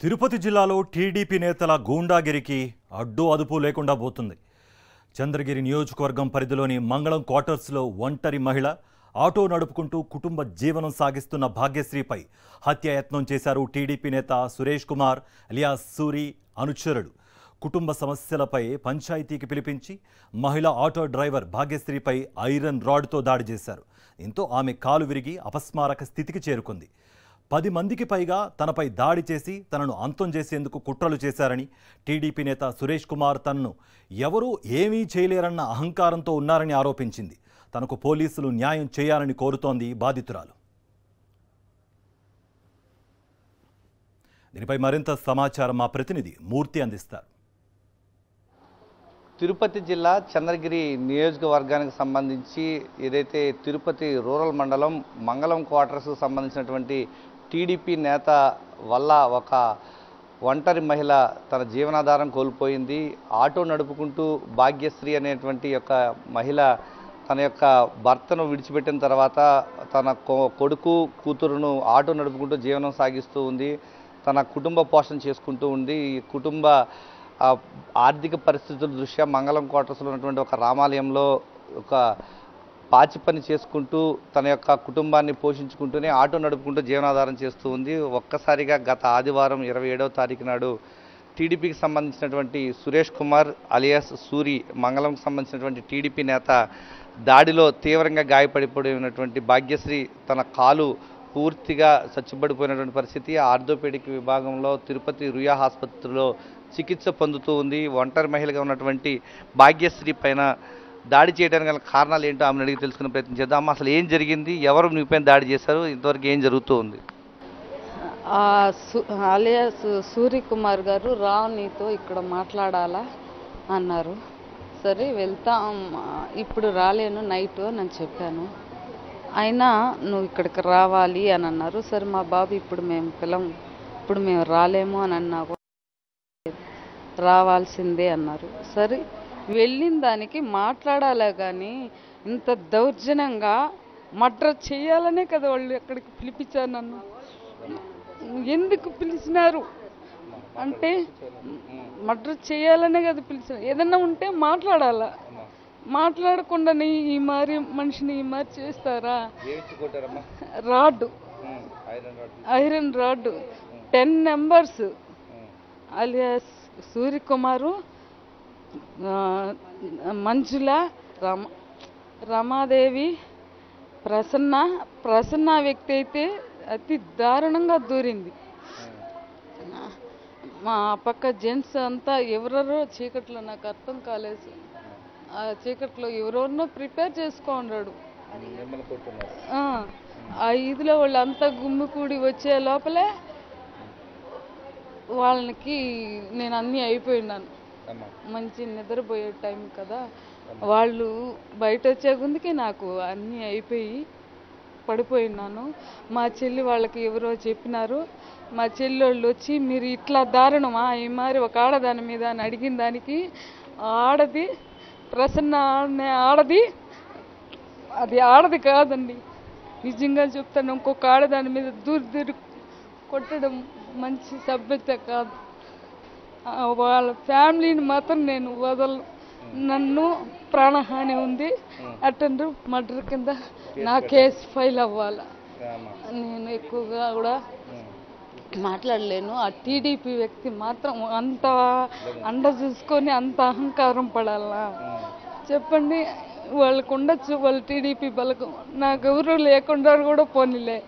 తిరుపతి జిల్లాలో టీడీపీ నేతల గూండాగిరికి అడ్డు అదుపు లేకుండా పోతుంది. చంద్రగిరి నియోజకవర్గం పరిధిలోని మంగళం క్వార్టర్స్లో ఒంటరి మహిళ ఆటో నడుపుకుంటూ కుటుంబ జీవనం సాగిస్తున్న భాగ్యశ్రీపై హత్యాయత్నం చేశారు టీడీపీ నేత సురేష్ కుమార్ అలియాస్ సూరి అనుచరుడు. కుటుంబ సమస్యలపై పంచాయతీకి పిలిపించి మహిళా ఆటో డ్రైవర్ భాగ్యశ్రీపై ఐరన్ రాడ్తో దాడి చేశారు. దీంతో ఆమె కాలు విరిగి అపస్మారక స్థితికి చేరుకుంది. 10 మందికి పైగా తనపై దాడి చేసి తనను అంతం చేసేందుకు కుట్రలు చేశారని టీడీపీ నేత సురేష్ కుమార్ తనను ఎవరూ ఏమీ చేయలేరన్న అహంకారంతో ఉన్నారని ఆరోపించింది. తనకు పోలీసులు న్యాయం చేయాలని కోరుతోంది బాధితురాలు. దీనిపై మరింత సమాచారం మా ప్రతినిధి మూర్తి అందిస్తారు. తిరుపతి జిల్లా చంద్రగిరి నియోజకవర్గానికి సంబంధించి ఏదైతే తిరుపతి రూరల్ మండలం మంగళం క్వార్టర్స్కు సంబంధించినటువంటి టీడీపీ నేత వల్ల ఒక ఒంటరి మహిళ తన జీవనాధారం కోల్పోయింది. ఆటో నడుపుకుంటూ భాగ్యశ్రీ అనేటువంటి యొక్క మహిళ తన యొక్క భర్తను విడిచిపెట్టిన తర్వాత తన కొడుకు కూతురును ఆటో నడుపుకుంటూ జీవనం సాగిస్తూ ఉంది. తన కుటుంబ పోషణ చేసుకుంటూ ఉంది. ఈ కుటుంబ ఆర్థిక పరిస్థితుల దృష్ట్యా మంగళం క్వార్టర్స్లో ఉన్నటువంటి ఒక రామాలయంలో ఒక పాచి పని చేసుకుంటూ తన యొక్క కుటుంబాన్ని పోషించుకుంటూనే ఆటో నడుపుకుంటూ జీవనాధారం చేస్తూ ఉంది. ఒక్కసారిగా గత ఆదివారం 27వ తారీఖు నాడు టీడీపీకి సంబంధించినటువంటి సురేష్ కుమార్ అలియాస్ సూరి మంగళంకి సంబంధించినటువంటి టీడీపీ నేత దాడిలో తీవ్రంగా గాయపడిపోయినటువంటి భాగ్యశ్రీ తన కాలు పూర్తిగా చచ్చుబడిపోయినటువంటి పరిస్థితి. ఆర్థోపెడిక్ విభాగంలో తిరుపతి రుయా ఆసుపత్రిలో చికిత్స పొందుతూ ఉంది. ఒంటరి మహిళగా ఉన్నటువంటి భాగ్యశ్రీ పైన దాడి చేయడానికి గల కారణాలు ఏంటో ఆమెను అడిగి తెలుసుకునే ప్రయత్నం చేద్దాం. అసలు ఏం జరిగింది, ఎవరు మీపైన దాడి చేశారు, ఇంతవరకు ఏం జరుగుతూ ఉంది? అలియాస్ సూర్యకుమార్ గారు నీతో ఇక్కడ మాట్లాడాలా అన్నారు. సరే వెళ్తాం, ఇప్పుడు రాలేను, నైట్ అని చెప్పాను. అయినా నువ్వు ఇక్కడికి రావాలి అని అన్నారు. సరే మా బాబు ఇప్పుడు మేము రాలేము అని అన్నా రావాల్సిందే అన్నారు. సరే వెళ్ళిన దానికి మాట్లాడాలే కానీ ఇంత దౌర్జన్యంగా మర్డర్ చేయాలనే కదా వాళ్ళు ఎక్కడికి పిలిపించారు నన్ను. ఎందుకు పిలిచినారు అంటే మర్డర్ చేయాలనే కదా పిలిచారు. ఏదన్నా ఉంటే మాట్లాడాలా, మాట్లాడకుండా ఈ మారి మనిషిని ఈ మారి చేస్తారా? Rod, iron rod 10 members alias Suryakumar, Manjula, Ramadevi, Prasanna వ్యక్తి అయితే అతి దారుణంగా దూరింది. మా పక్క జెంట్స్ అంతా ఎవరెవరో చీకట్లో, నాకు అర్థం కాలేదు, ఆ చీకట్లో ఎవరెవరినో ప్రిపేర్ చేసుకున్నాడు. ఆ ఇదిలో వాళ్ళు అంతా గుమ్మికూడి వచ్చే లోపలే వాళ్ళకి నేను అన్నీ అయిపోయినాను. మంచి నిద్రపోయే టైం కదా, వాళ్ళు బయట వచ్చే ముందుకి నాకు అన్నీ అయిపోయి పడిపోయినాను. మా చెల్లి వాళ్ళకి ఎవరో చెప్పినారు. మా చెల్లి వాళ్ళు వచ్చి మీరు ఇట్లా దారుణమా ఈ మారి ఒక ఆడదాని మీద అని అడిగిన దానికి ఆడది ప్రసన్న ఆడది, అది ఆడది కాదండి, నిజంగా చెప్తాను. ఇంకొక ఆడదాని మీద దూరి కొట్టడం మంచి సభ్యత కాదు. వాళ్ళ ఫ్యామిలీని మాత్రం నేను వదలను. నన్ను ప్రాణహాని ఉంది, అటెండ్ మర్డర్ కింద నా కేసు ఫైల్ అవ్వాలి. నేను ఎక్కువగా కూడా మాట్లాడలేను. ఆ టీడీపీ వ్యక్తి మాత్రం అంత అండ చూసుకొని అంత అహంకారం పడాలా చెప్పండి? వాళ్ళకు ఉండొచ్చు, వాళ్ళ టీడీపీ బలకం, నాకు ఎవరు లేకుండా కూడా పోనీలే.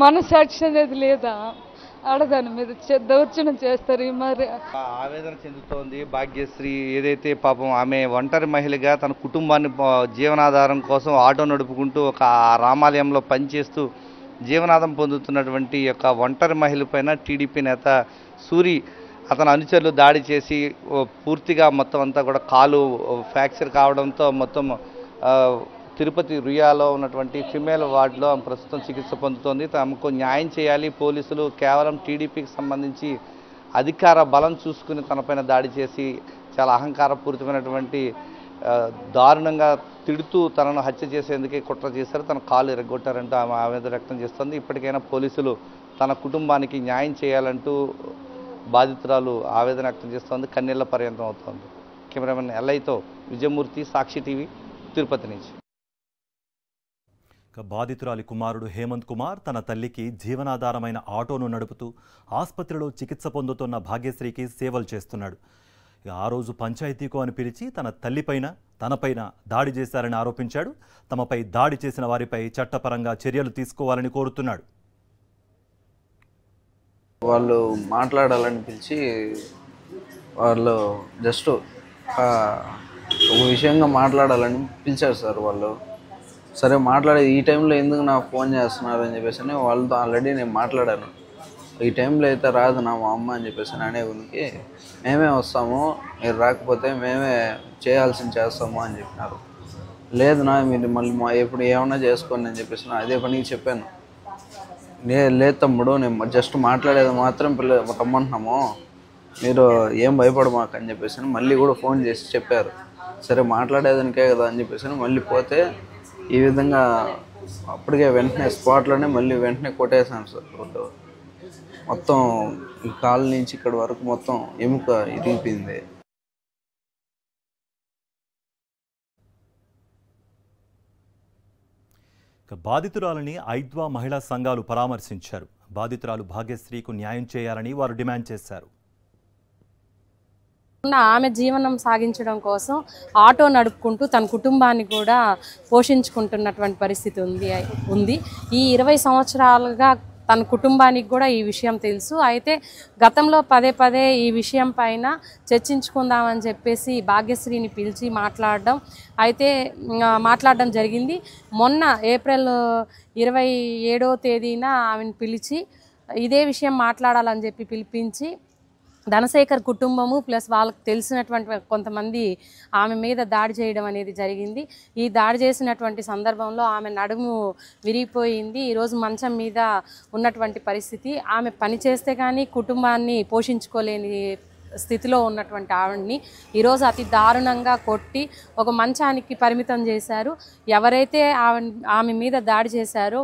మనసాక్షి అనేది లేదా? ఆడదాని మీద దౌర్జన్యం చేస్తారు. మరి ఆవేదన చెందుతోంది భాగ్యశ్రీ. ఏదైతే పాపం ఆమె ఒంటరి మహిళగా తన కుటుంబాన్ని జీవనాధారం కోసం ఆటో నడుపుకుంటూ ఒక రామాలయంలో పనిచేస్తూ జీవనాధారం పొందుతున్నటువంటి యొక్క ఒంటరి మహిళ పైన టీడీపీ నేత సూరి అతని అనుచరులు దాడి చేసి పూర్తిగా మొత్తం అంతా కూడా కాలు ఫ్రాక్చర్ కావడంతో మొత్తం తిరుపతి రుయాలో ఉన్నటువంటి ఫిమేల్ వార్డులో ప్రస్తుతం చికిత్స పొందుతోంది. తమకు న్యాయం చేయాలి, పోలీసులు కేవలం టీడీపీకి సంబంధించి అధికార బలం చూసుకుని తనపైన దాడి చేసి చాలా అహంకారపూరితమైనటువంటి దారుణంగా తిడుతూ తనను హత్య చేసేందుకే కుట్ర చేశారు. తన కాలు ఎరగొట్టారంటూ ఆమె ఆవేదన వ్యక్తం చేస్తుంది. ఇప్పటికైనా పోలీసులు తన కుటుంబానికి న్యాయం చేయాలంటూ బాధితురాలు ఆవేదన వ్యక్తం చేస్తోంది, కన్నీళ్ల పర్యంతం అవుతోంది. కెమెరామెన్ ఎల్ఐతో విజయమూర్తి, సాక్షి టీవీ, తిరుపతి నుంచి. బాధితురాలి కుమారుడు హేమంత్ కుమార్ తన తల్లికి జీవనాధారమైన ఆటోను నడుపుతూ ఆసుపత్రిలో చికిత్స పొందుతున్న భాగ్యశ్రీకి సేవలు చేస్తున్నాడు. ఆ రోజు పంచాయతీకు అని పిలిచి తన తల్లిపైన తనపైన దాడి చేశారని ఆరోపించాడు. తమపై దాడి చేసిన వారిపై చట్టపరంగా చర్యలు తీసుకోవాలని కోరుతున్నాడు. వాళ్ళు మాట్లాడాలని పిలిచి వాళ్ళు జస్ట్ ఒక విషయంగా మాట్లాడాలని పిలిచారు సార్. వాళ్ళు సరే మాట్లాడేది ఈ టైంలో ఎందుకు నాకు ఫోన్ చేస్తున్నారు అని చెప్పేసి వాళ్ళతో ఆల్రెడీ నేను మాట్లాడాను. ఈ టైంలో అయితే రాదు నా మా అమ్మ అని చెప్పేసి అనే గురికి మేమే వస్తాము, మీరు రాకపోతే మేమే చేయాల్సింది చేస్తాము అని చెప్పినారు. లేదు నా మీరు మళ్ళీ ఎప్పుడు ఏమన్నా చేసుకోండి అని చెప్పేసి అదే పనికి చెప్పాను. లేదు తమ్ముడు, నేను జస్ట్ మాట్లాడేది మాత్రం రమ్మంటున్నాము, మీరు ఏం భయపడమాక అని చెప్పేసి మళ్ళీ కూడా ఫోన్ చేసి చెప్పారు. సరే మాట్లాడేదానికే కదా అని చెప్పేసి మళ్ళీ పోతే ఈ విధంగా అప్పటికే వెంటనే స్పాట్లోనే మళ్ళీ వెంటనే కొట్టేశాను సార్. మొత్తం ఈ కాలు నుంచి ఇక్కడ వరకు మొత్తం ఎముక ఇరిగిపోయింది. బాధితురాలని ఐద్వా మహిళా సంఘాలు పరామర్శించారు. బాధితురాలు భాగ్యశ్రీకు న్యాయం చేయాలని వారు డిమాండ్ చేశారు. ఆమె జీవనం సాగించడం కోసం ఆటో నడుపుకుంటూ తన కుటుంబాన్ని కూడా పోషించుకుంటున్నటువంటి పరిస్థితి ఉంది. ఈ 20 సంవత్సరాలుగా తన కుటుంబానికి కూడా ఈ విషయం తెలుసు. అయితే గతంలో పదే పదే ఈ విషయం పైన చర్చించుకుందామని చెప్పేసి భాగ్యశ్రీని పిలిచి మాట్లాడడం జరిగింది. మొన్న ఏప్రిల్ 27వ తేదీన ఆమెను పిలిచి ఇదే విషయం మాట్లాడాలని చెప్పి పిలిపించి ధనశేఖర్ కుటుంబము ప్లస్ వాళ్ళకి తెలిసినటువంటి కొంతమంది ఆమె మీద దాడి చేయడం అనేది జరిగింది. ఈ దాడి చేసినటువంటి సందర్భంలో ఆమె నడుము విరిగిపోయింది. ఈరోజు మంచం మీద ఉన్నటువంటి పరిస్థితి. ఆమె పని చేస్తే కానీ కుటుంబాన్ని పోషించుకోలేని స్థితిలో ఉన్నటువంటి ఆవిడ్ని ఈరోజు అతి దారుణంగా కొట్టి ఒక మంచానికి పరిమితం చేశారు. ఎవరైతే ఆమె మీద దాడి చేశారో